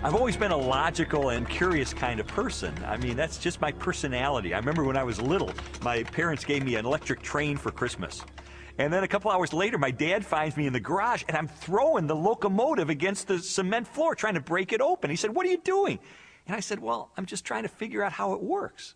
I've always been a logical and curious kind of person. I mean, that's just my personality. I remember when I was little, my parents gave me an electric train for Christmas. And then a couple hours later, my dad finds me in the garage, and I'm throwing the locomotive against the cement floor, trying to break it open. He said, "What are you doing?" And I said, "Well, I'm just trying to figure out how it works."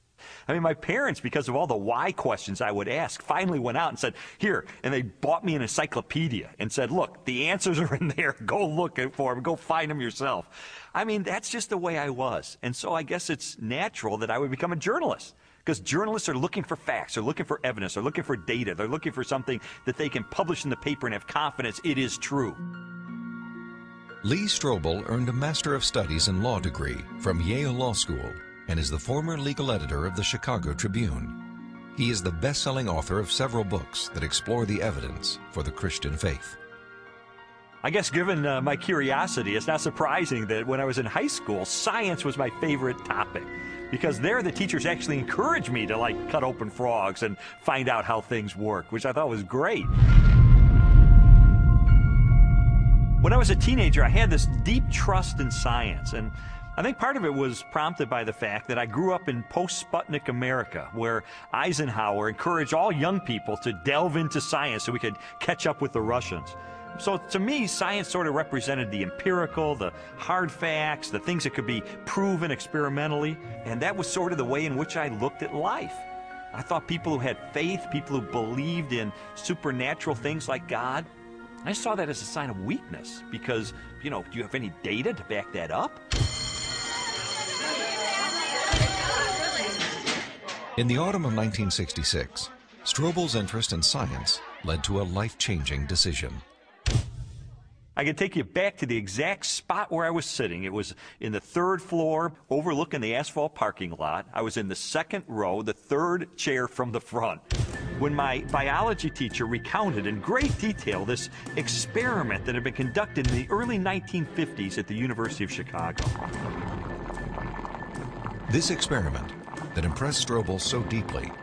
I mean, my parents, because of all the why questions I would ask, finally went out and said, "Here," and they bought me an encyclopedia and said, "Look, the answers are in there. Go look for them. Go find them yourself." I mean, that's just the way I was. And so I guess it's natural that I would become a journalist. Because journalists are looking for facts, they're looking for evidence, they're looking for data, they're looking for something that they can publish in the paper and have confidence it is true. Lee Strobel earned a Master of Studies in Law degree from Yale Law School and is the former legal editor of the Chicago Tribune. He is the best-selling author of several books that explore the evidence for the Christian faith. I guess given my curiosity, it's not surprising that when I was in high school, science was my favorite topic. Because there the teachers actually encouraged me to like cut open frogs and find out how things work, which I thought was great. When I was a teenager, I had this deep trust in science, and I think part of it was prompted by the fact that I grew up in post-Sputnik America, where Eisenhower encouraged all young people to delve into science so we could catch up with the Russians. So to me, science sort of represented the empirical, the hard facts, the things that could be proven experimentally, and that was sort of the way in which I looked at life. I thought people who had faith, people who believed in supernatural things like God, I saw that as a sign of weakness because, you know, do you have any data to back that up? In the autumn of 1966, Strobel's interest in science led to a life-changing decision. I can take you back to the exact spot where I was sitting. It was in the third floor, overlooking the asphalt parking lot. I was in the second row, the third chair from the front, when my biology teacher recounted in great detail this experiment that had been conducted in the early 1950s at the University of Chicago. This experiment that impressed Strobel so deeply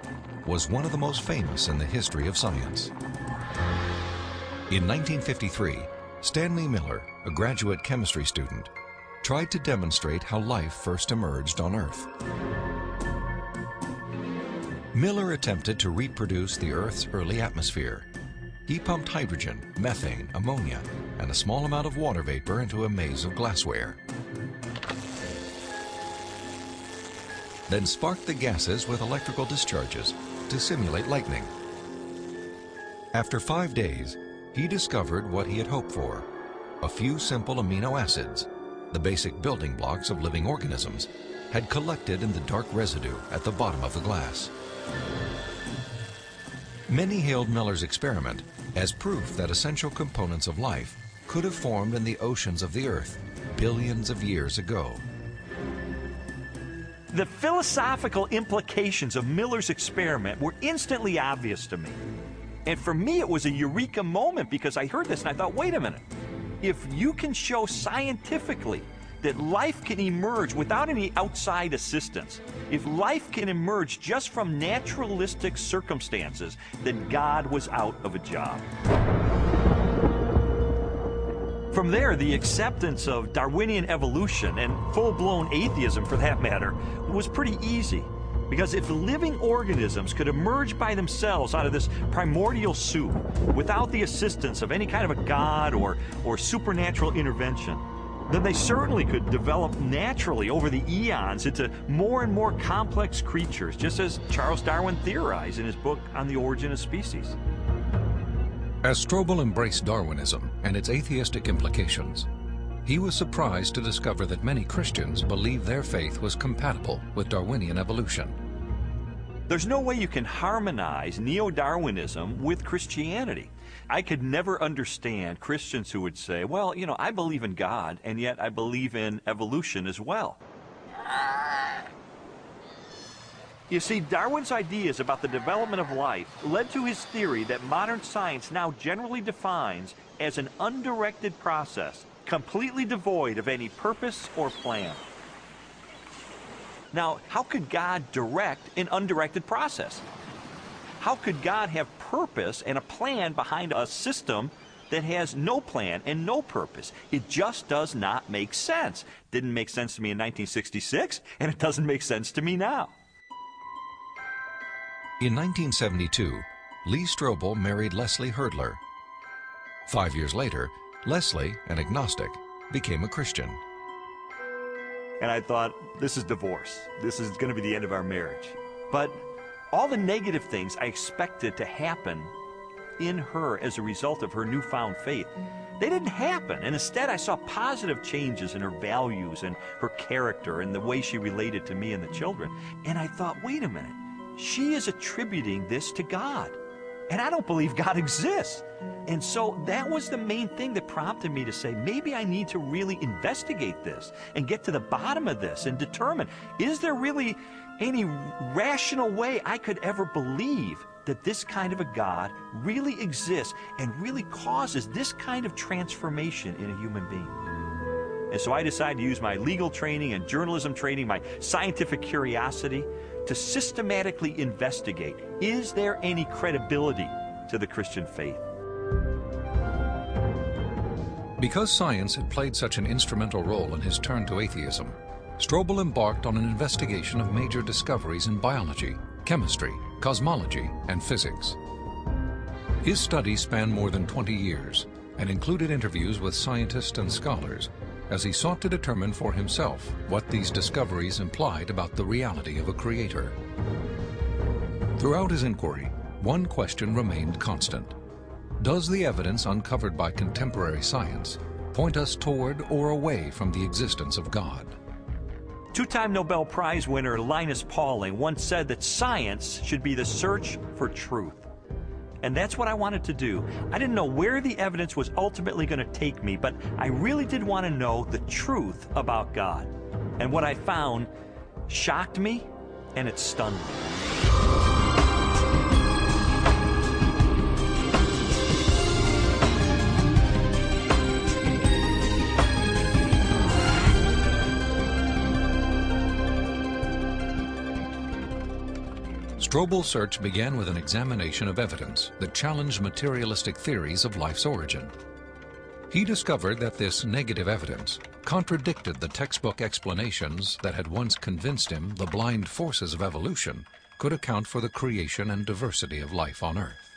was one of the most famous in the history of science. In 1953, Stanley Miller, a graduate chemistry student, tried to demonstrate how life first emerged on Earth. Miller attempted to reproduce the Earth's early atmosphere. He pumped hydrogen, methane, ammonia, and a small amount of water vapor into a maze of glassware. Then sparked the gases with electrical discharges to simulate lightning. After 5 days, he discovered what he had hoped for. A few simple amino acids, the basic building blocks of living organisms, had collected in the dark residue at the bottom of the glass. Many hailed Miller's experiment as proof that essential components of life could have formed in the oceans of the Earth billions of years ago. The philosophical implications of Miller's experiment were instantly obvious to me. And for me, it was a eureka moment because I heard this and I thought, wait a minute. If you can show scientifically that life can emerge without any outside assistance, if life can emerge just from naturalistic circumstances, then God was out of a job. From there, the acceptance of Darwinian evolution and full-blown atheism, for that matter, was pretty easy. Because if living organisms could emerge by themselves out of this primordial soup without the assistance of any kind of a god or supernatural intervention, then they certainly could develop naturally over the eons into more and more complex creatures, just as Charles Darwin theorized in his book On the Origin of Species. As Strobel embraced Darwinism and its atheistic implications, he was surprised to discover that many Christians believed their faith was compatible with Darwinian evolution. There's no way you can harmonize neo-Darwinism with Christianity. I could never understand Christians who would say, well, you know, I believe in God, and yet I believe in evolution as well. You see, Darwin's ideas about the development of life led to his theory that modern science now generally defines as an undirected process, completely devoid of any purpose or plan. Now, how could God direct an undirected process? How could God have purpose and a plan behind a system that has no plan and no purpose. It just does not make sense. Didn't make sense to me in 1966, and it doesn't make sense to me now. In 1972, Lee Strobel married Leslie Herdler. 5 years later, Leslie, an agnostic, became a Christian. And I thought, this is divorce. This is going to be the end of our marriage. But all the negative things I expected to happen in her as a result of her newfound faith, they didn't happen. And instead, I saw positive changes in her values and her character and the way she related to me and the children. And I thought, wait a minute. She is attributing this to God. And I don't believe God exists. And so that was the main thing that prompted me to say, maybe I need to really investigate this and get to the bottom of this and determine, is there really any rational way I could ever believe that this kind of a God really exists and really causes this kind of transformation in a human being? And so I decided to use my legal training and journalism training, my scientific curiosity, to systematically investigate, is there any credibility to the Christian faith? Because science had played such an instrumental role in his turn to atheism, Strobel embarked on an investigation of major discoveries in biology, chemistry, cosmology, and physics. His studies spanned more than 20 years and included interviews with scientists and scholars as he sought to determine for himself what these discoveries implied about the reality of a creator. Throughout his inquiry, one question remained constant. Does the evidence uncovered by contemporary science point us toward or away from the existence of God? Two-time Nobel Prize winner Linus Pauling once said that science should be the search for truth. And that's what I wanted to do. I didn't know where the evidence was ultimately going to take me, but I really did want to know the truth about God. And what I found shocked me, and it stunned me. Strobel's search began with an examination of evidence that challenged materialistic theories of life's origin. He discovered that this negative evidence contradicted the textbook explanations that had once convinced him the blind forces of evolution could account for the creation and diversity of life on Earth.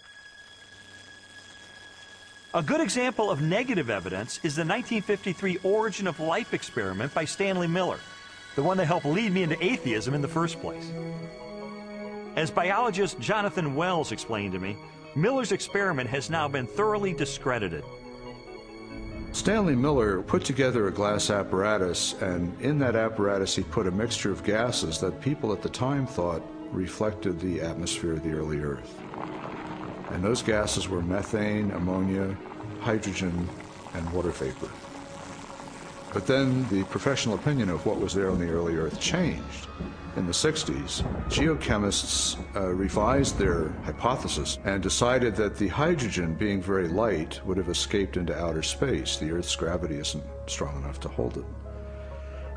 A good example of negative evidence is the 1953 Origin of Life experiment by Stanley Miller, the one that helped lead me into atheism in the first place. As biologist Jonathan Wells explained to me, Miller's experiment has now been thoroughly discredited. Stanley Miller put together a glass apparatus, and in that apparatus he put a mixture of gases that people at the time thought reflected the atmosphere of the early Earth. And those gases were methane, ammonia, hydrogen, and water vapor. But then the professional opinion of what was there on the early Earth changed. In the 60s, geochemists revised their hypothesis and decided that the hydrogen, being very light, would have escaped into outer space. The Earth's gravity isn't strong enough to hold it.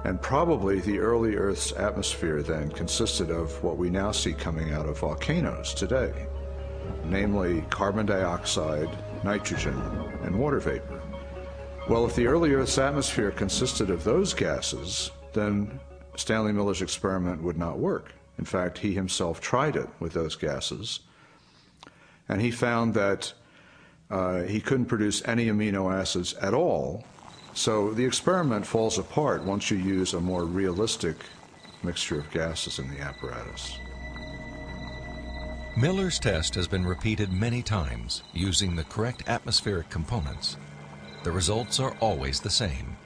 And probably the early Earth's atmosphere then consisted of what we now see coming out of volcanoes today, namely carbon dioxide, nitrogen, and water vapor. Well, if the early Earth's atmosphere consisted of those gases, then Stanley Miller's experiment would not work. In fact, he himself tried it with those gases, and he found that he couldn't produce any amino acids at all. So the experiment falls apart once you use a more realistic mixture of gases in the apparatus. Miller's test has been repeated many times using the correct atmospheric components. The results are always the same.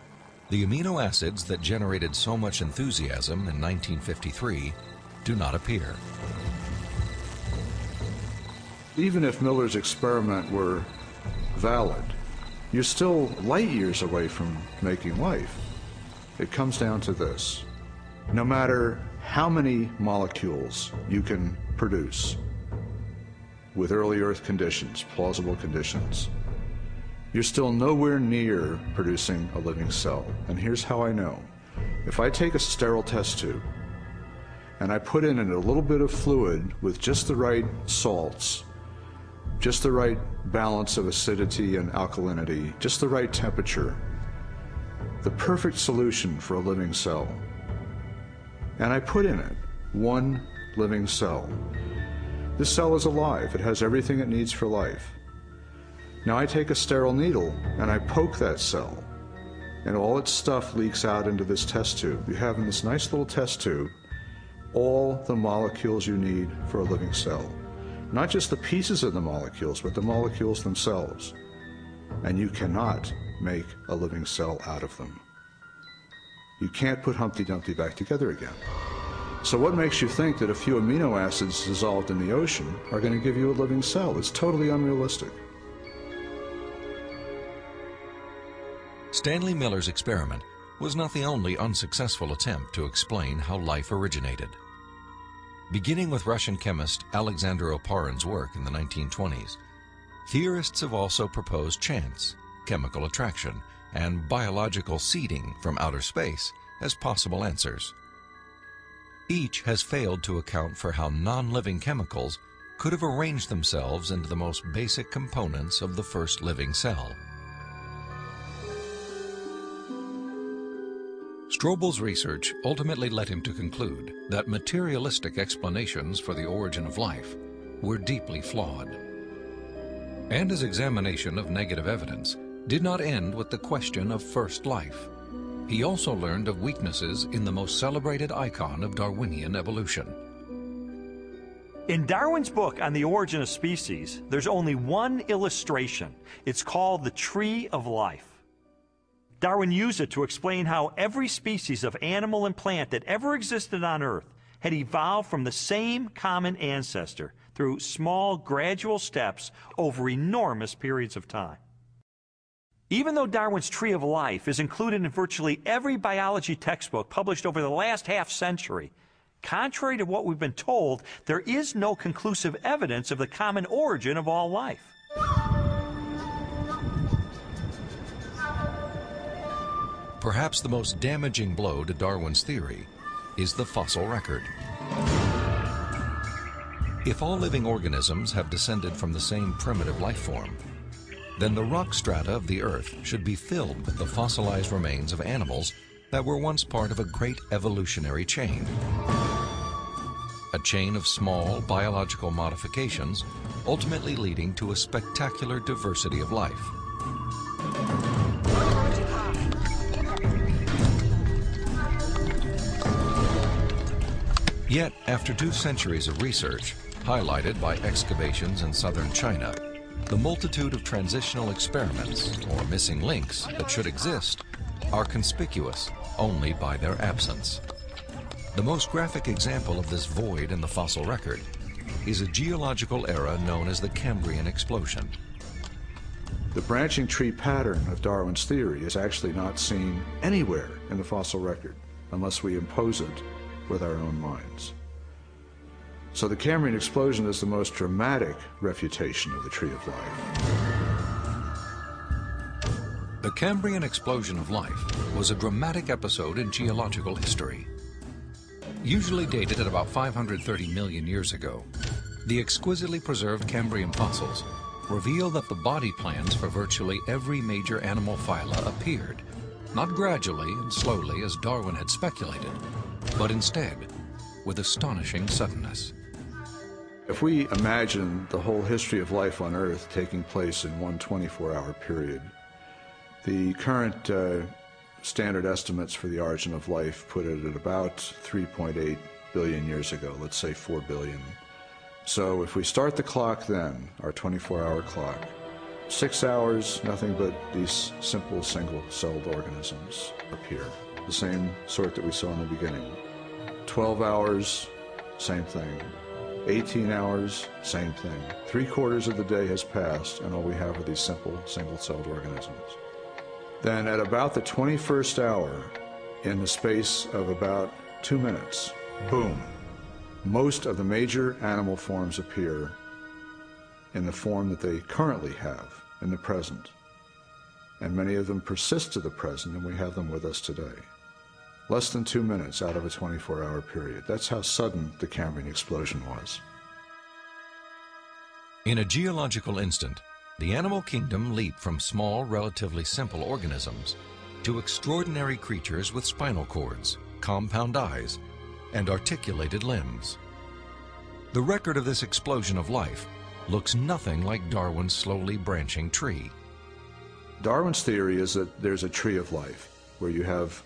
The amino acids that generated so much enthusiasm in 1953 do not appear. Even if Miller's experiment were valid, you're still light years away from making life. It comes down to this. No matter how many molecules you can produce with early Earth conditions, plausible conditions, you're still nowhere near producing a living cell. And here's how I know. If I take a sterile test tube and I put in a little bit of fluid with just the right salts, just the right balance of acidity and alkalinity, just the right temperature, the perfect solution for a living cell. And I put in it one living cell. This cell is alive. It has everything it needs for life. Now I take a sterile needle and I poke that cell, and all its stuff leaks out into this test tube. You have in this nice little test tube all the molecules you need for a living cell. Not just the pieces of the molecules, but the molecules themselves. And you cannot make a living cell out of them. You can't put Humpty Dumpty back together again. So what makes you think that a few amino acids dissolved in the ocean are going to give you a living cell? It's totally unrealistic. Stanley Miller's experiment was not the only unsuccessful attempt to explain how life originated. Beginning with Russian chemist Alexander Oparin's work in the 1920s, theorists have also proposed chance, chemical attraction, and biological seeding from outer space as possible answers. Each has failed to account for how non-living chemicals could have arranged themselves into the most basic components of the first living cell. Strobel's research ultimately led him to conclude that materialistic explanations for the origin of life were deeply flawed. And his examination of negative evidence did not end with the question of first life. He also learned of weaknesses in the most celebrated icon of Darwinian evolution. In Darwin's book on the origin of species, there's only one illustration. It's called the Tree of Life. Darwin used it to explain how every species of animal and plant that ever existed on Earth had evolved from the same common ancestor through small, gradual steps over enormous periods of time. Even though Darwin's Tree of Life is included in virtually every biology textbook published over the last half-century, contrary to what we've been told, there is no conclusive evidence of the common origin of all life. Perhaps the most damaging blow to Darwin's theory is the fossil record. If all living organisms have descended from the same primitive life form, then the rock strata of the Earth should be filled with the fossilized remains of animals that were once part of a great evolutionary chain. A chain of small biological modifications, ultimately leading to a spectacular diversity of life. Yet, after 2 centuries of research, highlighted by excavations in southern China, the multitude of transitional experiments, or missing links, that should exist are conspicuous only by their absence. The most graphic example of this void in the fossil record is a geological era known as the Cambrian explosion. The branching tree pattern of Darwin's theory is actually not seen anywhere in the fossil record unless we impose it with our own minds. So the Cambrian explosion is the most dramatic refutation of the Tree of Life. The Cambrian explosion of life was a dramatic episode in geological history. Usually dated at about 530 million years ago, the exquisitely preserved Cambrian fossils reveal that the body plans for virtually every major animal phyla appeared, not gradually and slowly as Darwin had speculated, but instead with astonishing suddenness. If we imagine the whole history of life on Earth taking place in one 24-hour period, the current standard estimates for the origin of life put it at about 3.8 billion years ago, let's say 4 billion. So if we start the clock then, our 24-hour clock, 6 hours, nothing but these simple single-celled organisms appear, the same sort that we saw in the beginning. 12 hours, same thing. 18 hours, same thing. 3/4 of the day has passed, and all we have are these simple single-celled organisms. Then at about the 21st hour, in the space of about 2 minutes, boom, most of the major animal forms appear in the form that they currently have in the present. And many of them persist to the present, and we have them with us today. Less than 2 minutes out of a 24-hour period. That's how sudden the Cambrian explosion was. In a geological instant, the animal kingdom leaped from small, relatively simple organisms to extraordinary creatures with spinal cords, compound eyes, and articulated limbs. The record of this explosion of life looks nothing like Darwin's slowly branching tree. Darwin's theory is that there's a tree of life, where you have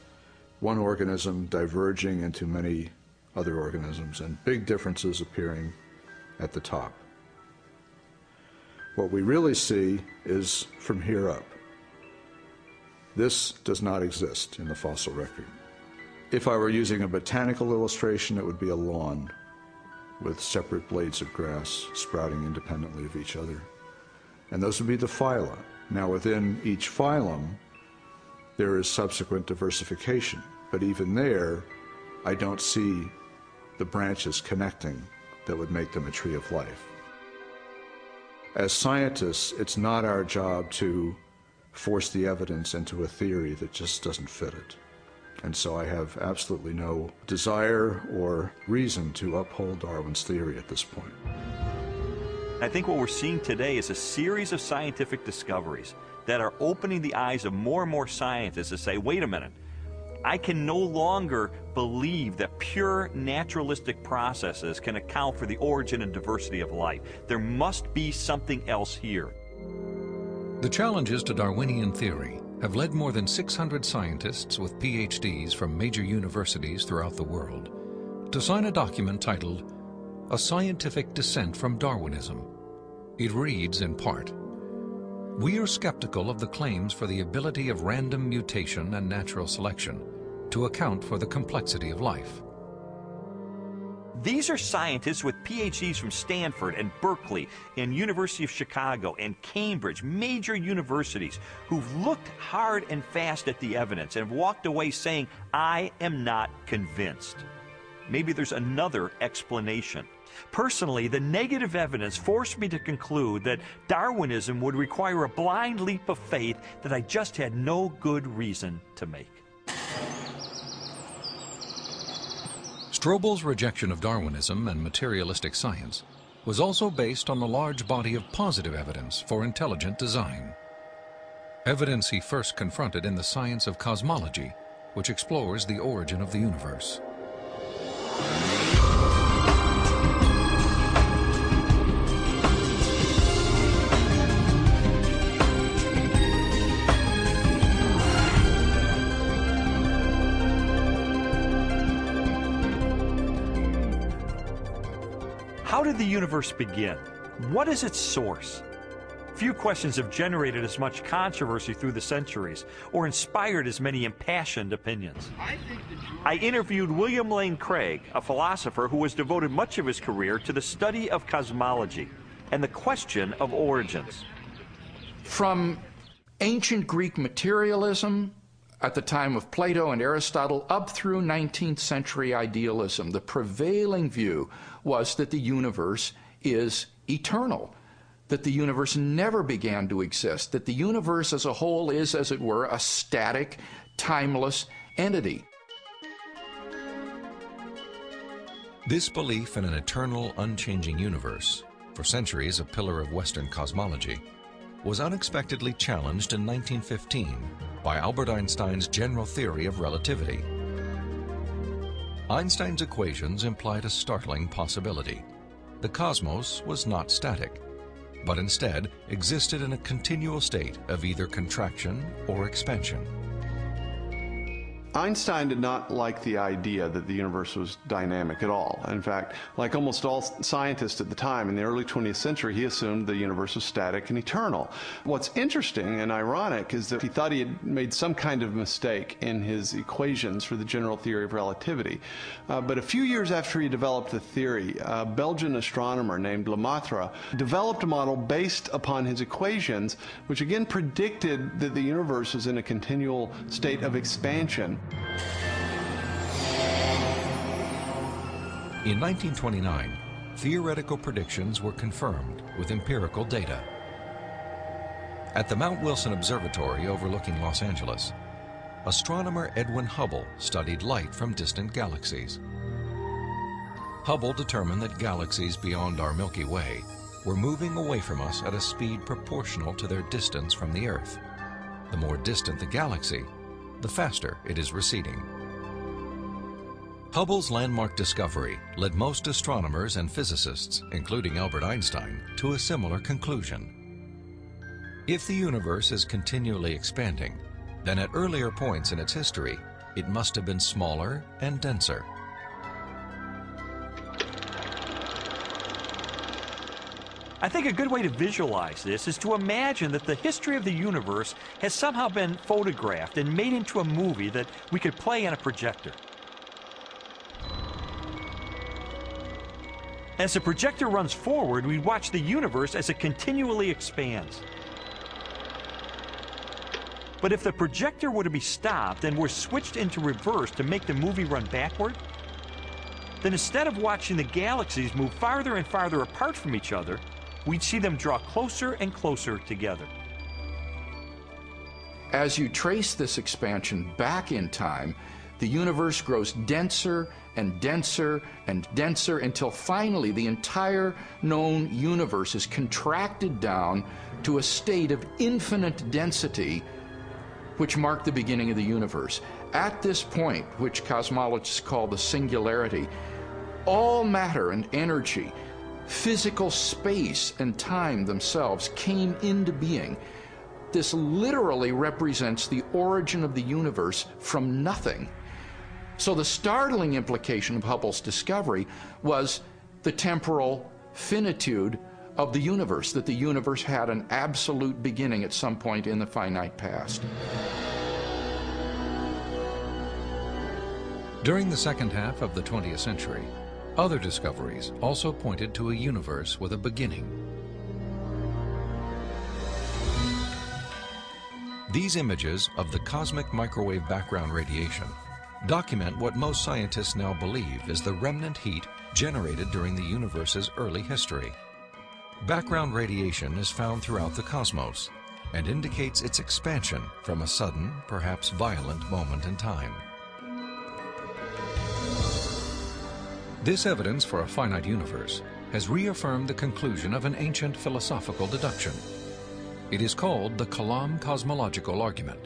one organism diverging into many other organisms and big differences appearing at the top. What we really see is from here up. This does not exist in the fossil record. If I were using a botanical illustration, it would be a lawn with separate blades of grass sprouting independently of each other. And those would be the phyla. Now, within each phylum, there is subsequent diversification. But even there, I don't see the branches connecting that would make them a tree of life. As scientists, it's not our job to force the evidence into a theory that just doesn't fit it. And so I have absolutely no desire or reason to uphold Darwin's theory at this point. I think what we're seeing today is a series of scientific discoveries that are opening the eyes of more and more scientists to say, wait a minute, I can no longer believe that pure naturalistic processes can account for the origin and diversity of life. There must be something else here. The challenges to Darwinian theory have led more than 600 scientists with PhDs from major universities throughout the world to sign a document titled A Scientific Dissent from Darwinism. It reads in part, "We are skeptical of the claims for the ability of random mutation and natural selection to account for the complexity of life." These are scientists with PhDs from Stanford and Berkeley and University of Chicago and Cambridge, major universities, who've looked hard and fast at the evidence and have walked away saying, I am not convinced. Maybe there's another explanation. Personally, the negative evidence forced me to conclude that Darwinism would require a blind leap of faith that I just had no good reason to make. Strobel's rejection of Darwinism and materialistic science was also based on the large body of positive evidence for intelligent design. Evidence he first confronted in the science of cosmology, which explores the origin of the universe. How did the universe begin? What is its source? Few questions have generated as much controversy through the centuries or inspired as many impassioned opinions. I interviewed William Lane Craig, a philosopher who has devoted much of his career to the study of cosmology and the question of origins. From ancient Greek materialism at the time of Plato and Aristotle up through 19th century idealism, the prevailing view was that the universe is eternal, that the universe never began to exist, that the universe as a whole is, as it were, a static, timeless entity. This belief in an eternal, unchanging universe, for centuries a pillar of Western cosmology, was unexpectedly challenged in 1915 by Albert Einstein's general theory of relativity. Einstein's equations implied a startling possibility. The cosmos was not static, but instead existed in a continual state of either contraction or expansion. Einstein did not like the idea that the universe was dynamic at all. In fact, like almost all scientists at the time in the early 20th century, he assumed the universe was static and eternal. What's interesting and ironic is that he thought he had made some kind of mistake in his equations for the general theory of relativity. But a few years after he developed the theory, a Belgian astronomer named Lemaitre developed a model based upon his equations, which again predicted that the universe was in a continual state of expansion. In 1929, theoretical predictions were confirmed with empirical data. At the Mount Wilson Observatory overlooking Los Angeles, astronomer Edwin Hubble studied light from distant galaxies. Hubble determined that galaxies beyond our Milky Way were moving away from us at a speed proportional to their distance from the Earth. The more distant the galaxy, the faster it is receding. Hubble's landmark discovery led most astronomers and physicists, including Albert Einstein, to a similar conclusion. If the universe is continually expanding, then at earlier points in its history, it must have been smaller and denser. I think a good way to visualize this is to imagine that the history of the universe has somehow been photographed and made into a movie that we could play on a projector. As the projector runs forward, we watch the universe as it continually expands. But if the projector were to be stopped and were switched into reverse to make the movie run backward, then instead of watching the galaxies move farther and farther apart from each other, we'd see them draw closer and closer together. As you trace this expansion back in time, the universe grows denser and denser and denser until finally the entire known universe is contracted down to a state of infinite density, which marked the beginning of the universe. At this point, which cosmologists call the singularity, all matter and energy, physical space and time themselves came into being. This literally represents the origin of the universe from nothing. So the startling implication of Hubble's discovery was the temporal finitude of the universe, that the universe had an absolute beginning at some point in the finite past. During the second half of the 20th century, other discoveries also pointed to a universe with a beginning. These images of the cosmic microwave background radiation document what most scientists now believe is the remnant heat generated during the universe's early history. Background radiation is found throughout the cosmos and indicates its expansion from a sudden, perhaps violent moment in time. This evidence for a finite universe has reaffirmed the conclusion of an ancient philosophical deduction. It is called the Kalam cosmological argument.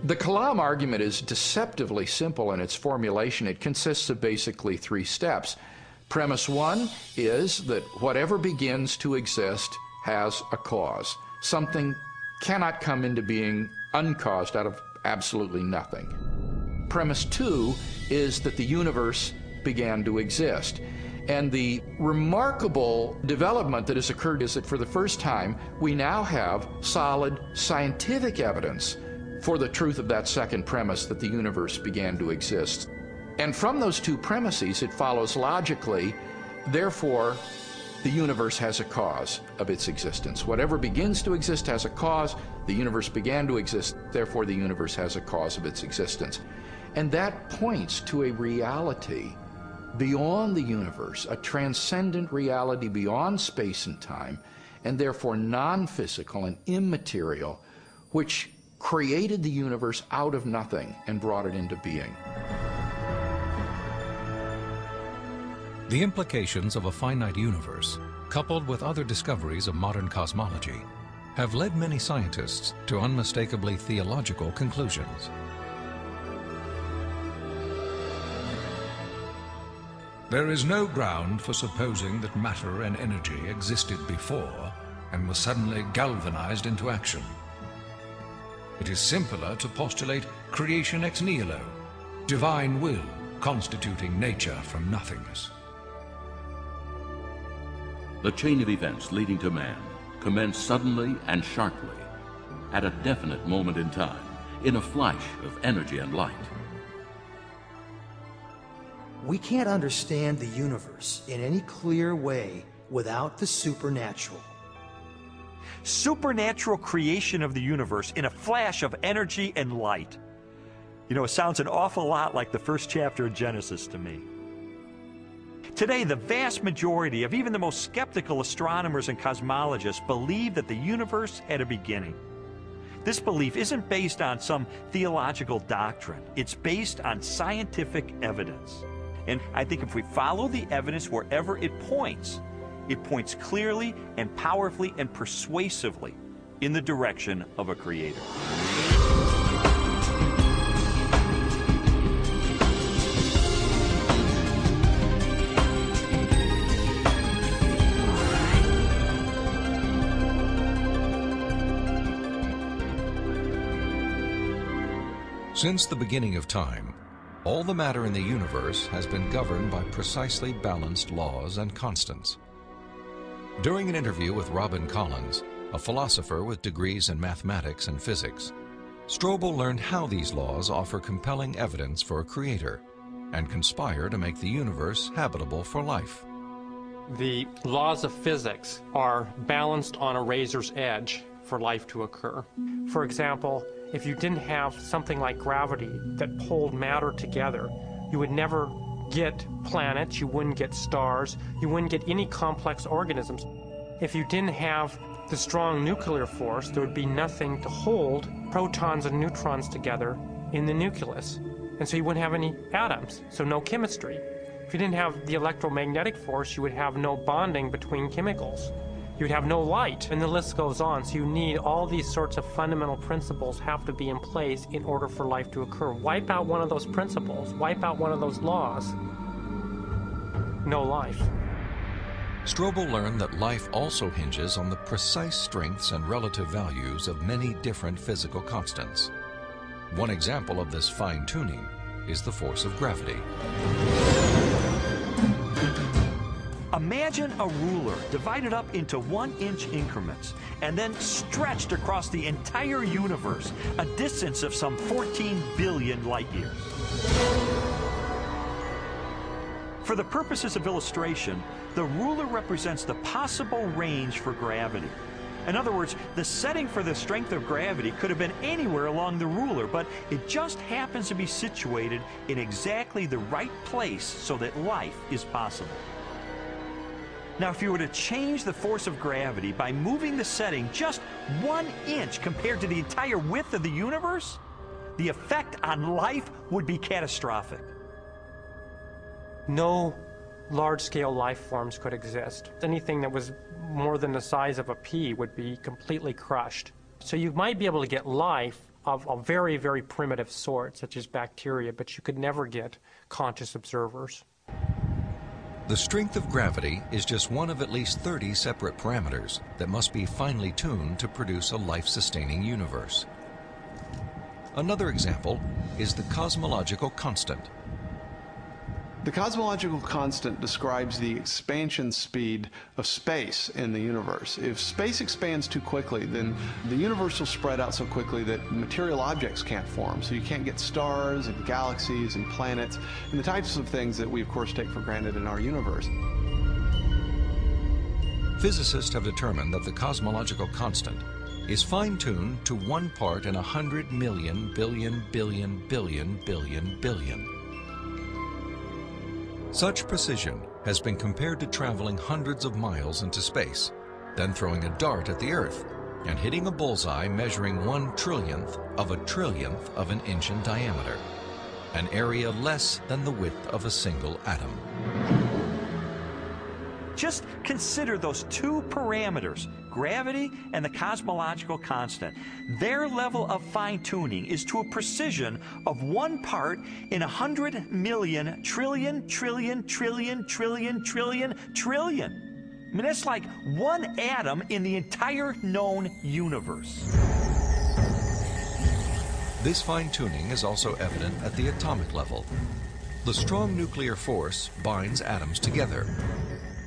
The Kalam argument is deceptively simple in its formulation. It consists of basically three steps. Premise one is that whatever begins to exist has a cause. Something cannot come into being uncaused out of absolutely nothing. Premise two is that the universe began to exist. And the remarkable development that has occurred is that for the first time, we now have solid scientific evidence for the truth of that second premise, that the universe began to exist. And from those two premises, it follows logically, therefore, the universe has a cause of its existence. Whatever begins to exist has a cause. The universe began to exist, therefore the universe has a cause of its existence. And that points to a reality beyond the universe, a transcendent reality beyond space and time, and therefore non-physical and immaterial, which created the universe out of nothing and brought it into being. The implications of a finite universe, coupled with other discoveries of modern cosmology, have led many scientists to unmistakably theological conclusions. There is no ground for supposing that matter and energy existed before and were suddenly galvanized into action. It is simpler to postulate creation ex nihilo, divine will constituting nature from nothingness. The chain of events leading to man commenced suddenly and sharply, at a definite moment in time, in a flash of energy and light. We can't understand the universe in any clear way without the supernatural. Supernatural creation of the universe in a flash of energy and light. You know, it sounds an awful lot like the first chapter of Genesis to me. Today, the vast majority of even the most skeptical astronomers and cosmologists believe that the universe had a beginning. This belief isn't based on some theological doctrine. It's based on scientific evidence. And I think if we follow the evidence wherever it points, It points clearly and powerfully and persuasively in the direction of a creator. Since the beginning of time, all the matter in the universe has been governed by precisely balanced laws and constants. During an interview with Robin Collins, a philosopher with degrees in mathematics and physics, Strobel learned how these laws offer compelling evidence for a creator and conspire to make the universe habitable for life. The laws of physics are balanced on a razor's edge for life to occur. For example, if you didn't have something like gravity that pulled matter together, you would never get planets, you wouldn't get stars, you wouldn't get any complex organisms. If you didn't have the strong nuclear force, there would be nothing to hold protons and neutrons together in the nucleus. And so you wouldn't have any atoms, so no chemistry. If you didn't have the electromagnetic force, you would have no bonding between chemicals. You'd have no light, and the list goes on. So you need all these sorts of fundamental principles have to be in place in order for life to occur. Wipe out one of those principles, wipe out one of those laws, no life. Strobel learned that life also hinges on the precise strengths and relative values of many different physical constants. One example of this fine-tuning is the force of gravity. Imagine a ruler divided up into 1-inch increments and then stretched across the entire universe, a distance of some 14 billion light years. For the purposes of illustration, the ruler represents the possible range for gravity. In other words, the setting for the strength of gravity could have been anywhere along the ruler, but it just happens to be situated in exactly the right place so that life is possible. Now, if you were to change the force of gravity by moving the setting just 1 inch compared to the entire width of the universe, the effect on life would be catastrophic. No large-scale life forms could exist. Anything that was more than the size of a pea would be completely crushed. So you might be able to get life of a very, very primitive sort, such as bacteria, but you could never get conscious observers. The strength of gravity is just one of at least 30 separate parameters that must be finely tuned to produce a life-sustaining universe. Another example is the cosmological constant. The cosmological constant describes the expansion speed of space in the universe. If space expands too quickly, then the universe will spread out so quickly that material objects can't form. So you can't get stars and galaxies and planets and the types of things that we, of course, take for granted in our universe. Physicists have determined that the cosmological constant is fine-tuned to 1 part in 100 million billion billion billion billion billion. Such precision has been compared to traveling hundreds of miles into space, then throwing a dart at the Earth and hitting a bullseye measuring 1/trillionth of an inch in diameter, an area less than the width of a single atom. Just consider those two parameters, gravity and the cosmological constant. Their level of fine-tuning is to a precision of 1 part in 100 million trillion, trillion, trillion, trillion, trillion, trillion. I mean, that's like 1 atom in the entire known universe. This fine-tuning is also evident at the atomic level. The strong nuclear force binds atoms together.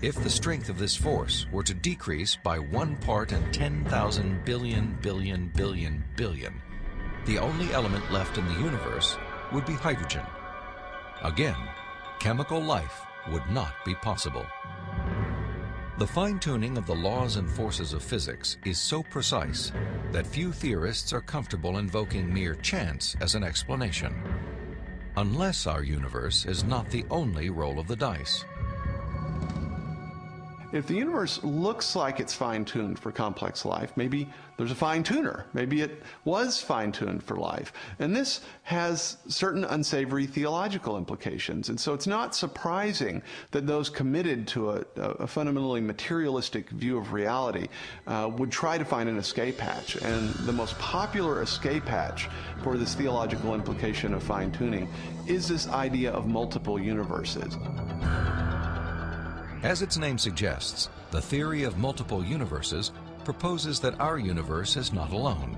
If the strength of this force were to decrease by 1 part in 10,000 billion billion billion billion, the only element left in the universe would be hydrogen. Again, chemical life would not be possible. The fine-tuning of the laws and forces of physics is so precise that few theorists are comfortable invoking mere chance as an explanation, unless our universe is not the only roll of the dice. if the universe looks like it's fine-tuned for complex life, maybe there's a fine-tuner. Maybe it was fine-tuned for life. And this has certain unsavory theological implications. And so it's not surprising that those committed to a fundamentally materialistic view of reality would try to find an escape hatch. And the most popular escape hatch for this theological implication of fine-tuning is this idea of multiple universes. As its name suggests, the theory of multiple universes proposes that our universe is not alone.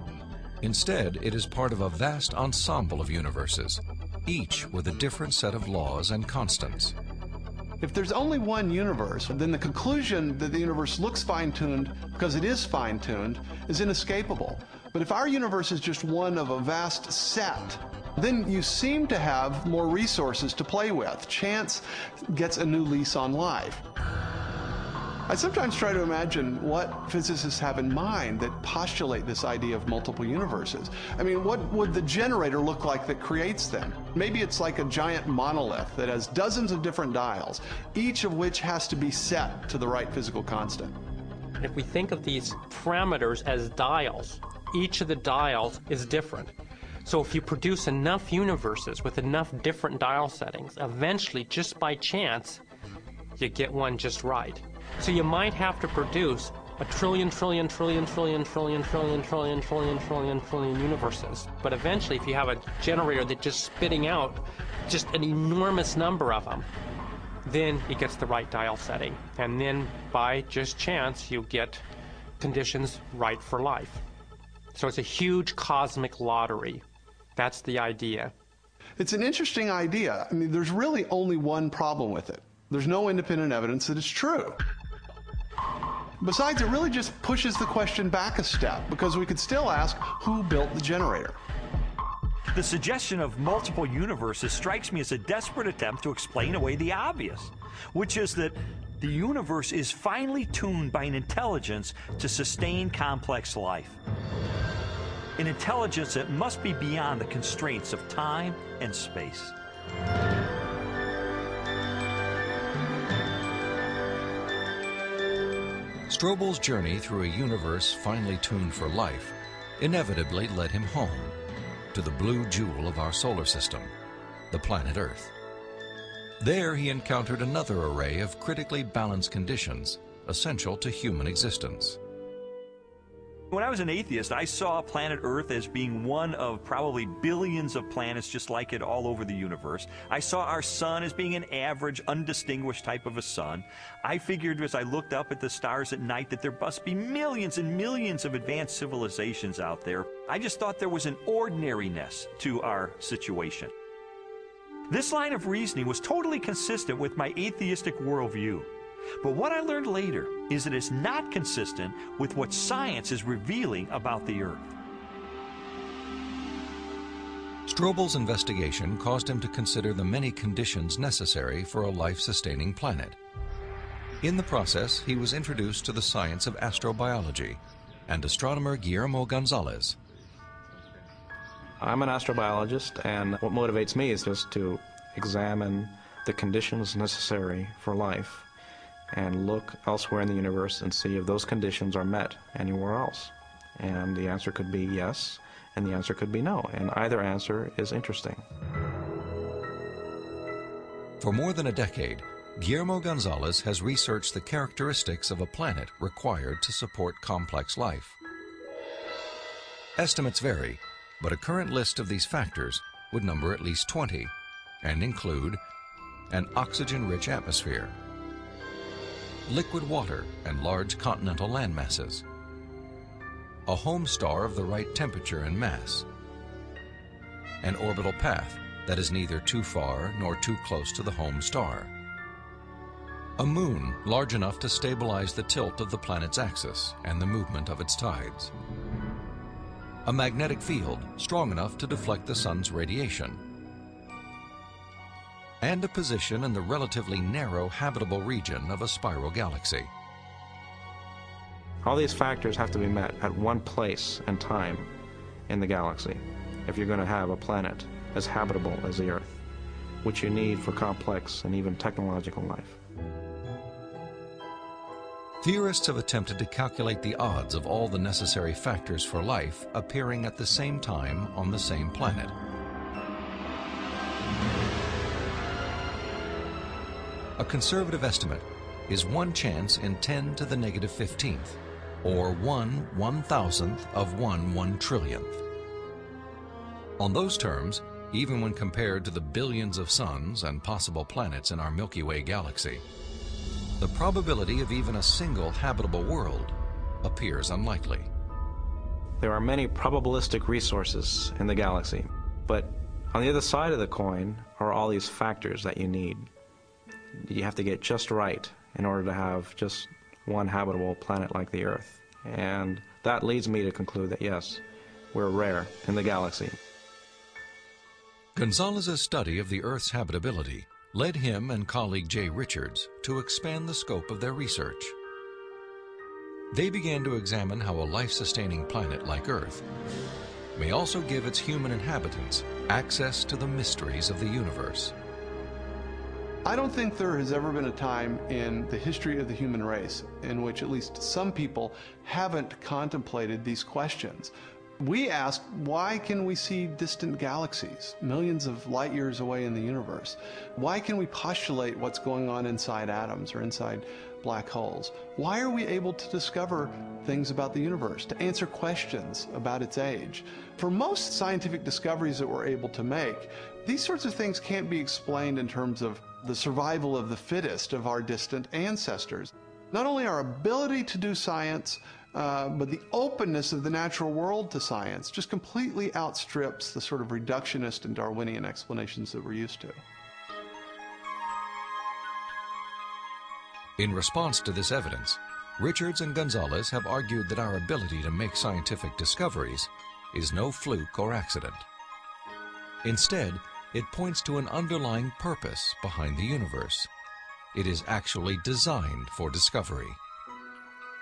Instead, it is part of a vast ensemble of universes, each with a different set of laws and constants. If there's only one universe, then the conclusion that the universe looks fine-tuned because it is fine-tuned is inescapable. But if our universe is just one of a vast set, then you seem to have more resources to play with. Chance gets a new lease on life. I sometimes try to imagine what physicists have in mind that postulate this idea of multiple universes. I mean, what would the generator look like that creates them? Maybe it's like a giant monolith that has dozens of different dials, each of which has to be set to the right physical constant. If we think of these parameters as dials, each of the dials is different. So if you produce enough universes with enough different dial settings, eventually, just by chance, you get one just right. So you might have to produce a trillion universes. But eventually, if you have a generator that's just spitting out just an enormous number of them, then it gets the right dial setting. And then, by just chance, you get conditions right for life. So it's a huge cosmic lottery. That's the idea. It's an interesting idea. I mean, there's really only one problem with it. There's no independent evidence that it's true. Besides, it really just pushes the question back a step, because we could still ask, who built the generator? The suggestion of multiple universes strikes me as a desperate attempt to explain away the obvious, which is that the universe is finely tuned by an intelligence to sustain complex life. An intelligence that must be beyond the constraints of time and space. Strobel's journey through a universe finely tuned for life inevitably led him home, to the blue jewel of our solar system, the planet Earth. There he encountered another array of critically balanced conditions essential to human existence. When I was an atheist, I saw planet Earth as being one of probably billions of planets just like it all over the universe. I saw our sun as being an average, undistinguished type of a sun. I figured as I looked up at the stars at night that there must be millions and millions of advanced civilizations out there. I just thought there was an ordinariness to our situation. This line of reasoning was totally consistent with my atheistic worldview. But what I learned later is that it's not consistent with what science is revealing about the Earth. Strobel's investigation caused him to consider the many conditions necessary for a life-sustaining planet. In the process, he was introduced to the science of astrobiology and astronomer Guillermo Gonzalez. I'm an astrobiologist, and what motivates me is just to examine the conditions necessary for life and look elsewhere in the universe and see if those conditions are met anywhere else. And the answer could be yes, and the answer could be no, and either answer is interesting. For more than a decade, Guillermo Gonzalez has researched the characteristics of a planet required to support complex life. Estimates vary, but a current list of these factors would number at least 20 and include an oxygen-rich atmosphere, liquid water and large continental landmasses, a home star of the right temperature and mass, an orbital path that is neither too far nor too close to the home star, a moon large enough to stabilize the tilt of the planet's axis and the movement of its tides, a magnetic field strong enough to deflect the sun's radiation, and a position in the relatively narrow habitable region of a spiral galaxy. All these factors have to be met at one place and time in the galaxy if you're going to have a planet as habitable as the Earth, which you need for complex and even technological life. Theorists have attempted to calculate the odds of all the necessary factors for life appearing at the same time on the same planet. A conservative estimate is 1 chance in 10 to the negative 15th, or 1/1000th of 1/1,000,000,000th. On those terms, even when compared to the billions of suns and possible planets in our Milky Way galaxy, the probability of even a single habitable world appears unlikely. There are many probabilistic resources in the galaxy, but on the other side of the coin are all these factors that you need. You have to get just right in order to have just one habitable planet like the Earth. And that leads me to conclude that yes, we're rare in the galaxy. Gonzalez's study of the Earth's habitability led him and colleague Jay Richards to expand the scope of their research. They began to examine how a life-sustaining planet like Earth may also give its human inhabitants access to the mysteries of the universe. I don't think there has ever been a time in the history of the human race in which at least some people haven't contemplated these questions. We ask, why can we see distant galaxies, millions of light years away in the universe? Why can we postulate what's going on inside atoms or inside black holes? Why are we able to discover things about the universe, to answer questions about its age? For most scientific discoveries that we're able to make, these sorts of things can't be explained in terms of the survival of the fittest of our distant ancestors. Not only our ability to do science, but the openness of the natural world to science just completely outstrips the sort of reductionist and Darwinian explanations that we're used to. In response to this evidence, Richards and Gonzalez have argued that our ability to make scientific discoveries is no fluke or accident. Instead, it points to an underlying purpose behind the universe. It is actually designed for discovery.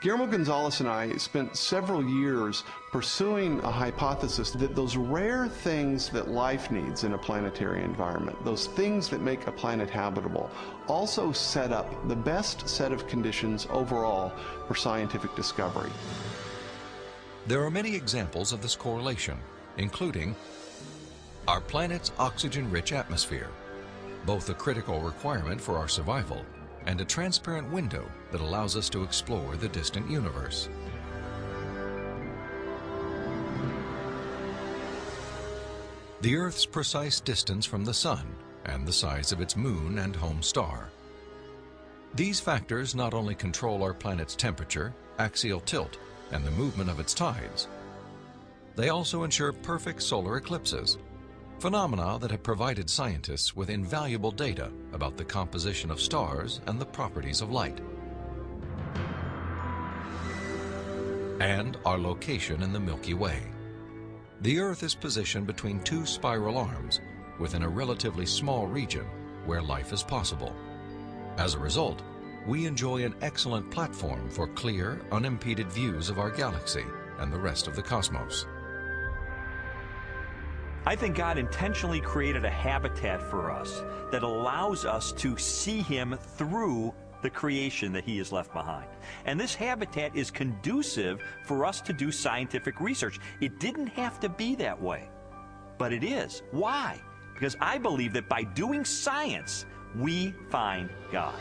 Guillermo Gonzalez and I spent several years pursuing a hypothesis that those rare things that life needs in a planetary environment, those things that make a planet habitable, also set up the best set of conditions overall for scientific discovery. There are many examples of this correlation, including our planet's oxygen-rich atmosphere, both a critical requirement for our survival and a transparent window that allows us to explore the distant universe. The Earth's precise distance from the Sun and the size of its moon and home star. These factors not only control our planet's temperature, axial tilt, and the movement of its tides, they also ensure perfect solar eclipses, phenomena that have provided scientists with invaluable data about the composition of stars and the properties of light. And our location in the Milky Way. The Earth is positioned between two spiral arms within a relatively small region where life is possible. As a result, we enjoy an excellent platform for clear, unimpeded views of our galaxy and the rest of the cosmos. I think God intentionally created a habitat for us that allows us to see Him through the creation that He has left behind. And this habitat is conducive for us to do scientific research. It didn't have to be that way, but it is. Why? Because I believe that by doing science, we find God.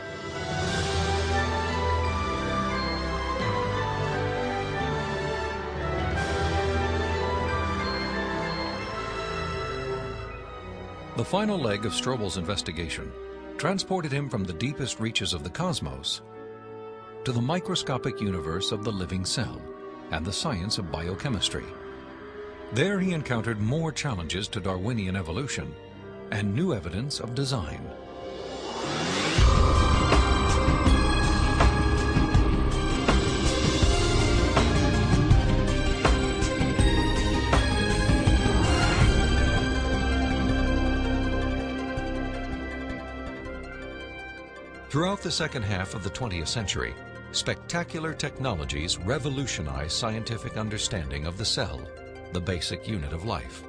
The final leg of Strobel's investigation transported him from the deepest reaches of the cosmos to the microscopic universe of the living cell and the science of biochemistry. There he encountered more challenges to Darwinian evolution and new evidence of design. Throughout the second half of the 20th century, spectacular technologies revolutionized scientific understanding of the cell, the basic unit of life.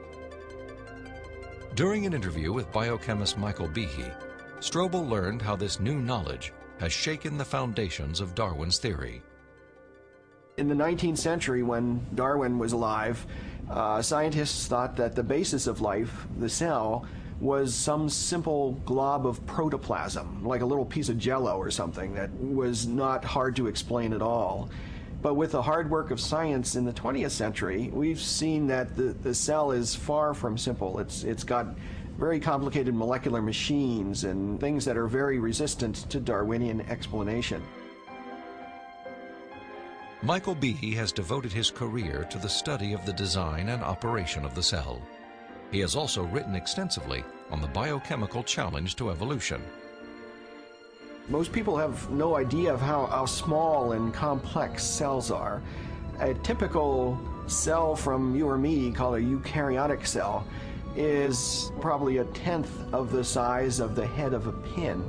During an interview with biochemist Michael Behe, Strobel learned how this new knowledge has shaken the foundations of Darwin's theory. In the 19th century, when Darwin was alive, scientists thought that the basis of life, the cell, was some simple glob of protoplasm, like a little piece of jello or something that was not hard to explain at all. But with the hard work of science in the 20th century, we've seen that the cell is far from simple. It's got very complicated molecular machines and things that are very resistant to Darwinian explanation. Michael Behe has devoted his career to the study of the design and operation of the cell. He has also written extensively on the biochemical challenge to evolution. Most people have no idea of how small and complex cells are. A typical cell from you or me, called a eukaryotic cell, is probably 1/10 of the size of the head of a pin.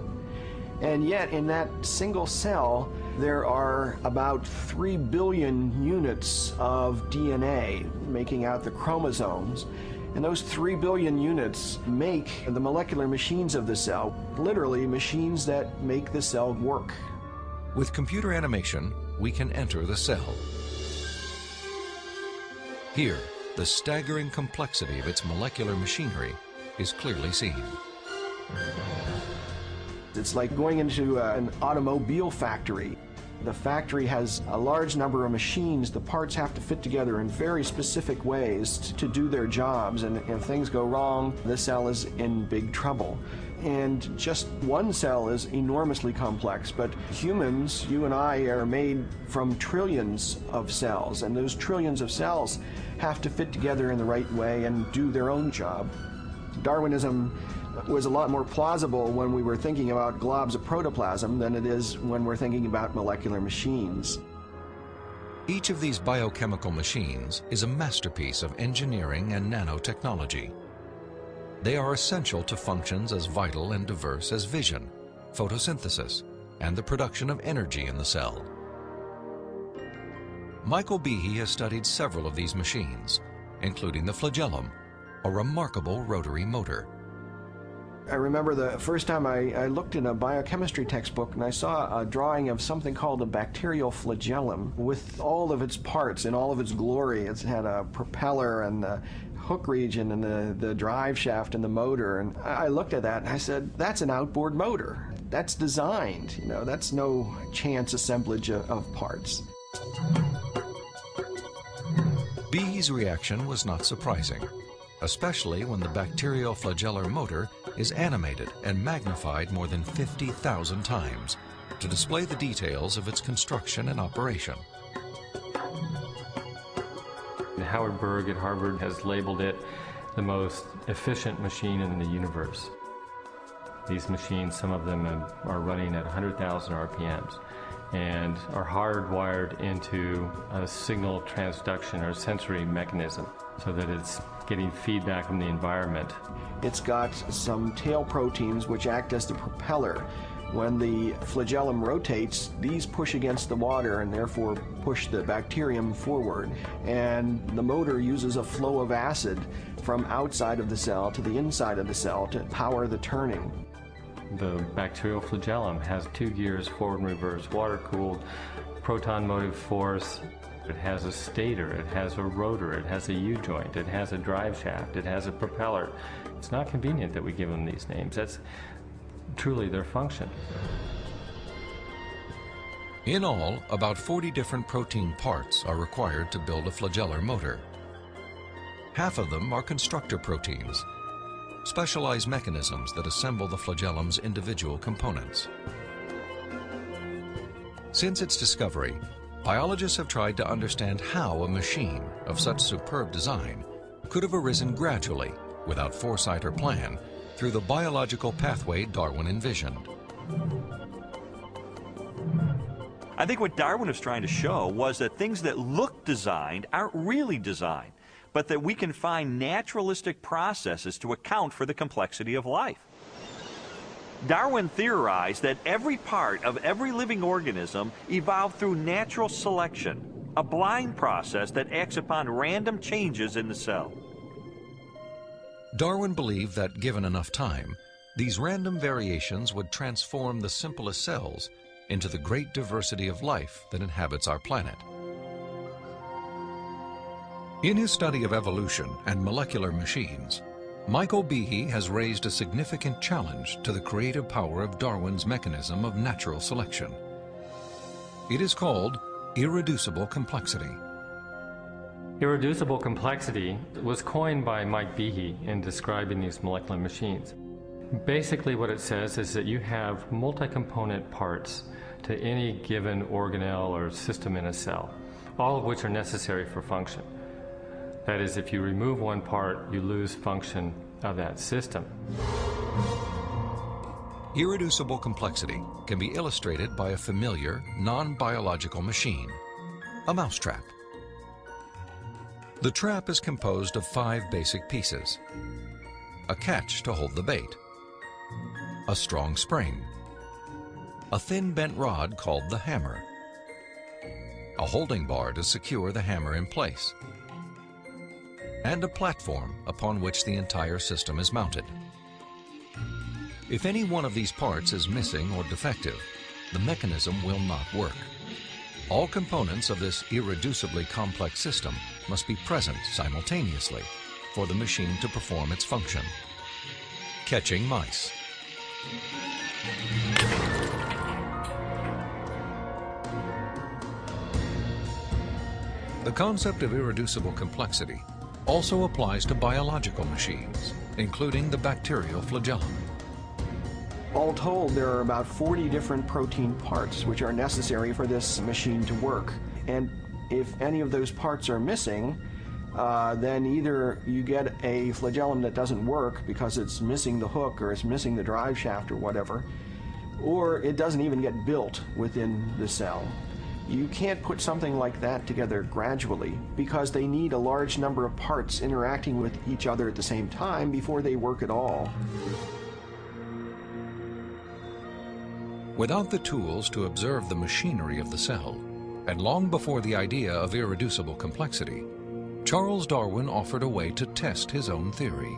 And yet in that single cell, there are about 3 billion units of DNA making out the chromosomes. And those 3 billion units make the molecular machines of the cell, literally machines that make the cell work. With computer animation, we can enter the cell. Here, the staggering complexity of its molecular machinery is clearly seen. It's like going into an automobile factory. The factory has a large number of machines. The parts have to fit together in very specific ways to do their jobs, and if things go wrong, the cell is in big trouble. And just one cell is enormously complex, but humans, you and I, are made from trillions of cells, and those trillions of cells have to fit together in the right way and do their own job. Darwinism was a lot more plausible when we were thinking about globs of protoplasm than it is when we're thinking about molecular machines. Each of these biochemical machines is a masterpiece of engineering and nanotechnology. They are essential to functions as vital and diverse as vision, photosynthesis, and the production of energy in the cell. Michael Behe has studied several of these machines, including the flagellum, a remarkable rotary motor. I remember the first time I looked in a biochemistry textbook and I saw a drawing of something called a bacterial flagellum with all of its parts in all of its glory. It had a propeller and the hook region and the drive shaft and the motor. And I looked at that and I said, that's an outboard motor. That's designed, you know, that's no chance assemblage of parts. Behe's reaction was not surprising, especially when the bacterial flagellar motor is animated and magnified more than 50,000 times to display the details of its construction and operation. Howard Berg at Harvard has labeled it the most efficient machine in the universe. These machines, some of them are running at 100,000 RPMs and are hardwired into a signal transduction or sensory mechanism so that it's getting feedback from the environment. It's got some tail proteins which act as the propeller. When the flagellum rotates, these push against the water and therefore push the bacterium forward. And the motor uses a flow of acid from outside of the cell to the inside of the cell to power the turning. The bacterial flagellum has 2 gears, forward and reverse, water-cooled, proton motive force. It has a stator, it has a rotor, it has a U-joint, it has a drive shaft, it has a propeller. It's not convenient that we give them these names. That's truly their function. In all, about 40 different protein parts are required to build a flagellar motor. Half of them are constructor proteins, specialized mechanisms that assemble the flagellum's individual components. Since its discovery, biologists have tried to understand how a machine of such superb design could have arisen gradually, without foresight or plan, through the biological pathway Darwin envisioned. I think what Darwin was trying to show was that things that look designed aren't really designed, but that we can find naturalistic processes to account for the complexity of life. Darwin theorized that every part of every living organism evolved through natural selection, a blind process that acts upon random changes in the cell. Darwin believed that, given enough time, These random variations would transform the simplest cells into the great diversity of life that inhabits our planet. In his study of evolution and molecular machines, Michael Behe has raised a significant challenge to the creative power of Darwin's mechanism of natural selection. It is called irreducible complexity. Irreducible complexity was coined by Mike Behe in describing these molecular machines. Basically what it says is that you have multi-component parts to any given organelle or system in a cell, all of which are necessary for function. That is, if you remove one part, you lose function of that system. Irreducible complexity can be illustrated by a familiar, non-biological machine, a mousetrap. The trap is composed of 5 basic pieces: a catch to hold the bait, a strong spring, a thin bent rod called the hammer, a holding bar to secure the hammer in place, and a platform upon which the entire system is mounted. If any one of these parts is missing or defective, the mechanism will not work. All components of this irreducibly complex system must be present simultaneously for the machine to perform its function. Catching mice. The concept of irreducible complexity also applies to biological machines, including the bacterial flagellum. All told, there are about 40 different protein parts which are necessary for this machine to work. And if any of those parts are missing, then either you get a flagellum that doesn't work because it's missing the hook or it's missing the drive shaft or whatever, or it doesn't even get built within the cell. You can't put something like that together gradually because they need a large number of parts interacting with each other at the same time before they work at all. Without the tools to observe the machinery of the cell, and long before the idea of irreducible complexity, Charles Darwin offered a way to test his own theory.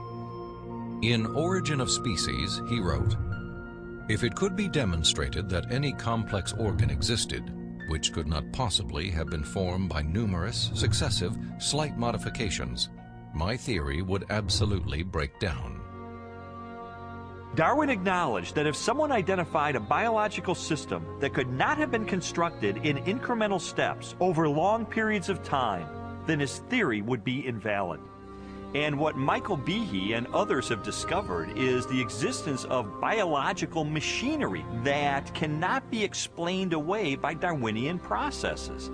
In Origin of Species, he wrote, "If it could be demonstrated that any complex organ existed, which could not possibly have been formed by numerous, successive, slight modifications, my theory would absolutely break down." Darwin acknowledged that if someone identified a biological system that could not have been constructed in incremental steps over long periods of time, then his theory would be invalid. And what Michael Behe and others have discovered is the existence of biological machinery that cannot be explained away by Darwinian processes.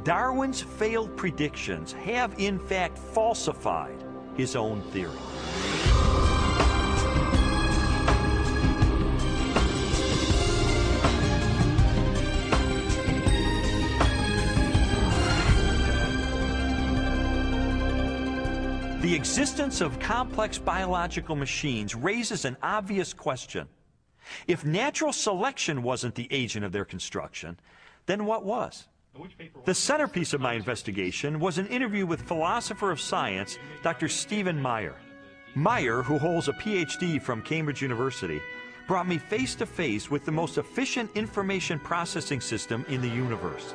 Darwin's failed predictions have in fact falsified his own theory. The existence of complex biological machines raises an obvious question. If natural selection wasn't the agent of their construction, then what was? The centerpiece of my investigation was an interview with philosopher of science, Dr. Stephen Meyer. Meyer, who holds a PhD from Cambridge University, brought me face to face with the most efficient information processing system in the universe.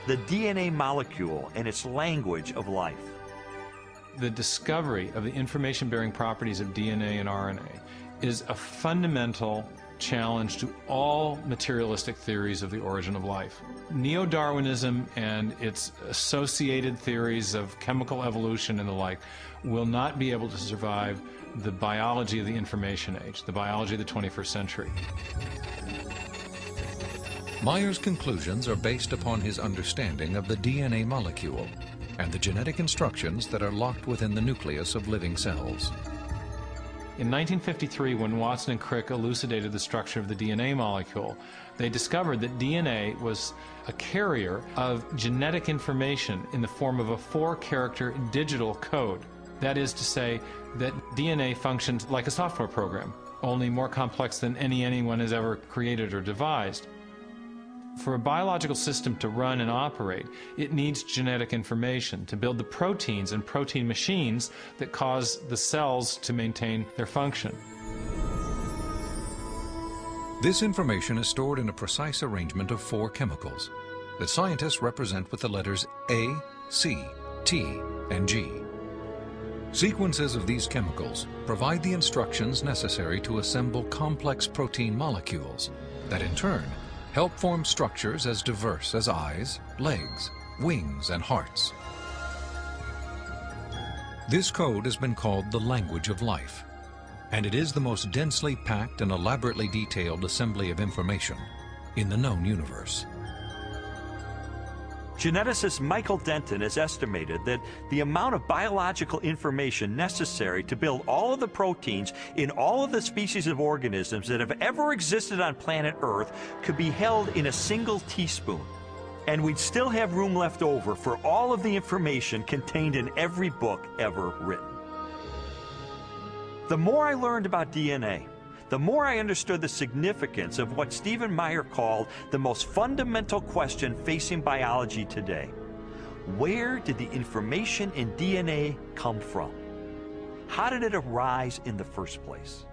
The DNA molecule and its language of life. The discovery of the information-bearing properties of DNA and RNA is a fundamental challenge to all materialistic theories of the origin of life. Neo-Darwinism and its associated theories of chemical evolution and the like will not be able to survive the biology of the information age, the biology of the 21st century. Meyer's conclusions are based upon his understanding of the DNA molecule and the genetic instructions that are locked within the nucleus of living cells. In 1953, when Watson and Crick elucidated the structure of the DNA molecule, they discovered that DNA was a carrier of genetic information in the form of a 4-character digital code. That is to say that DNA functions like a software program, only more complex than anyone has ever created or devised. For a biological system to run and operate, it needs genetic information to build the proteins and protein machines that cause the cells to maintain their function. This information is stored in a precise arrangement of 4 chemicals that scientists represent with the letters A, C, T, and G. Sequences of these chemicals provide the instructions necessary to assemble complex protein molecules that in turn help form structures as diverse as eyes, legs, wings, and hearts. This code has been called the language of life, and it is the most densely packed and elaborately detailed assembly of information in the known universe. Geneticist Michael Denton has estimated that the amount of biological information necessary to build all of the proteins in all of the species of organisms that have ever existed on planet Earth could be held in a single teaspoon. And we'd still have room left over for all of the information contained in every book ever written. The more I learned about DNA, the more I understood the significance of what Stephen Meyer called the most fundamental question facing biology today. Where did the information in DNA come from? How did it arise in the first place?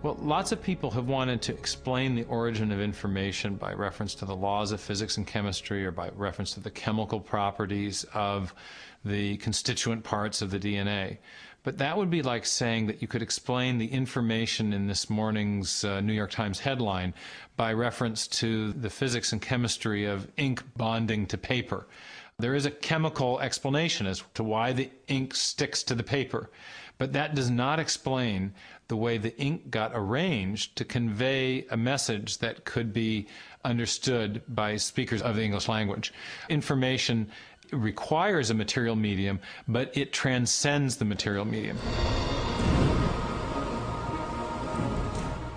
Well, lots of people have wanted to explain the origin of information by reference to the laws of physics and chemistry, or by reference to the chemical properties of the constituent parts of the DNA. But that would be like saying that you could explain the information in this morning's New York Times headline by reference to the physics and chemistry of ink bonding to paper. There is a chemical explanation as to why the ink sticks to the paper, but that does not explain the way the ink got arranged to convey a message that could be understood by speakers of the English language. Information requires a material medium, but it transcends the material medium.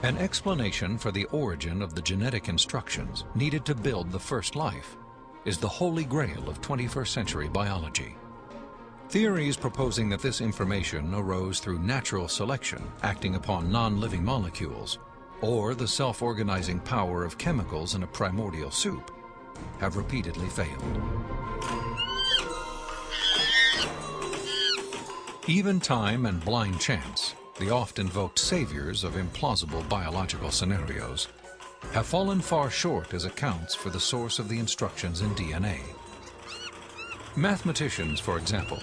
An explanation for the origin of the genetic instructions needed to build the first life is the holy grail of 21st century biology. Theories proposing that this information arose through natural selection acting upon non-living molecules, or the self-organizing power of chemicals in a primordial soup, have repeatedly failed. Even time and blind chance, the oft-invoked saviors of implausible biological scenarios, have fallen far short as accounts for the source of the instructions in DNA. Mathematicians, for example,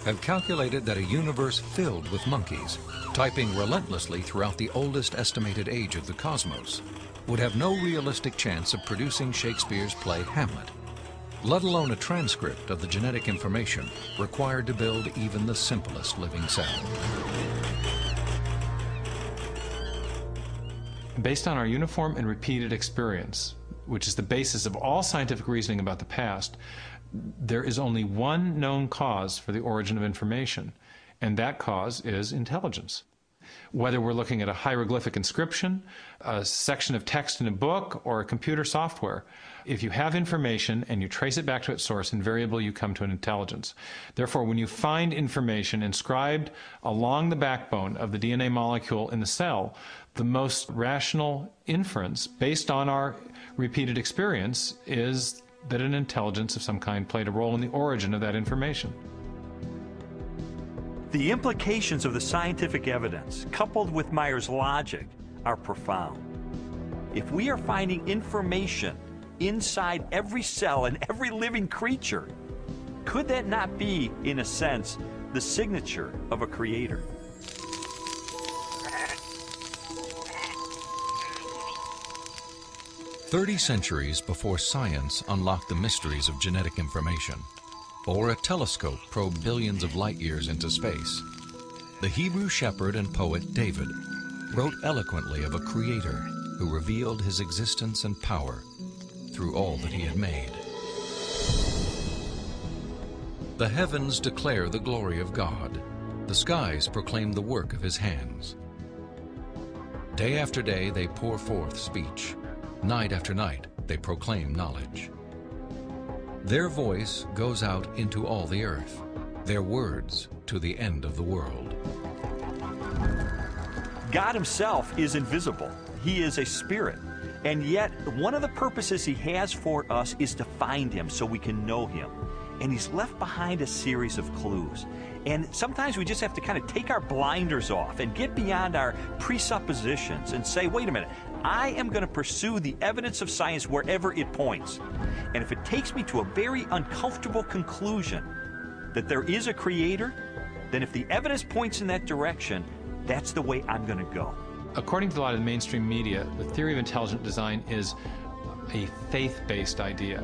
have calculated that a universe filled with monkeys, typing relentlessly throughout the oldest estimated age of the cosmos, would have no realistic chance of producing Shakespeare's play Hamlet, let alone a transcript of the genetic information required to build even the simplest living cell. Based on our uniform and repeated experience, which is the basis of all scientific reasoning about the past, there is only one known cause for the origin of information, and that cause is intelligence. Whether we're looking at a hieroglyphic inscription, a section of text in a book, or a computer software, if you have information and you trace it back to its source, invariably you come to an intelligence. Therefore, when you find information inscribed along the backbone of the DNA molecule in the cell, the most rational inference, based on our repeated experience, is that an intelligence of some kind played a role in the origin of that information. The implications of the scientific evidence, coupled with Meyer's logic, are profound. If we are finding information inside every cell and every living creature, could that not be, in a sense, the signature of a creator? "30 centuries before science unlocked the mysteries of genetic information, or a telescope probed billions of light years into space, the Hebrew shepherd and poet David wrote eloquently of a creator who revealed his existence and power through all that he had made. The heavens declare the glory of God. The skies proclaim the work of his hands. Day after day they pour forth speech. Night after night they proclaim knowledge. Their voice goes out into all the earth, their words to the end of the world." God himself is invisible. He is a spirit. And yet, one of the purposes he has for us is to find him so we can know him. And he's left behind a series of clues. And sometimes we just have to kind of take our blinders off and get beyond our presuppositions and say, wait a minute, I am going to pursue the evidence of science wherever it points. And if it takes me to a very uncomfortable conclusion that there is a creator, then if the evidence points in that direction, that's the way I'm going to go. According to a lot of the mainstream media, the theory of intelligent design is a faith-based idea.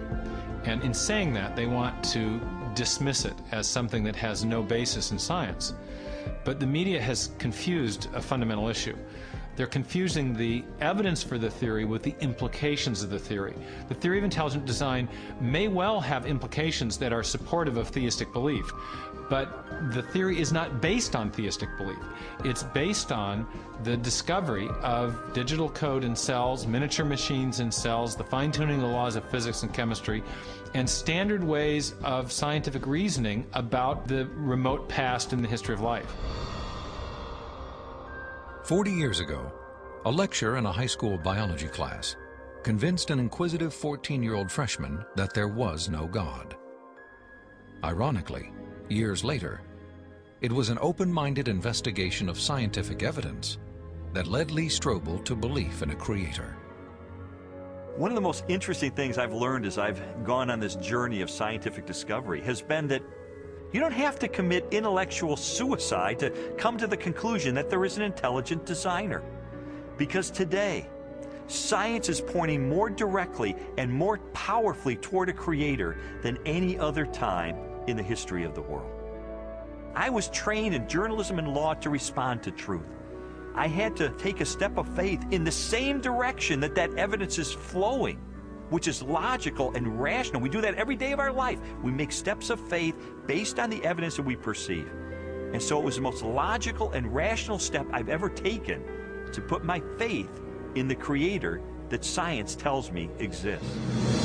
And in saying that, they want to dismiss it as something that has no basis in science. But the media has confused a fundamental issue. They're confusing the evidence for the theory with the implications of the theory. The theory of intelligent design may well have implications that are supportive of theistic belief, but the theory is not based on theistic belief. It's based on the discovery of digital code in cells, miniature machines in cells, the fine-tuning of the laws of physics and chemistry, and standard ways of scientific reasoning about the remote past in the history of life. 40 years ago, a lecturer in a high school biology class convinced an inquisitive 14-year-old freshman that there was no God. Ironically, years later, it was an open-minded investigation of scientific evidence that led Lee Strobel to belief in a creator. One of the most interesting things I've learned as I've gone on this journey of scientific discovery has been that you don't have to commit intellectual suicide to come to the conclusion that there is an intelligent designer. Because today, science is pointing more directly and more powerfully toward a creator than any other time in the history of the world. I was trained in journalism and law to respond to truth. I had to take a step of faith in the same direction that evidence is flowing, which is logical and rational. We do that every day of our life. We make steps of faith based on the evidence that we perceive. And so it was the most logical and rational step I've ever taken to put my faith in the creator that science tells me exists.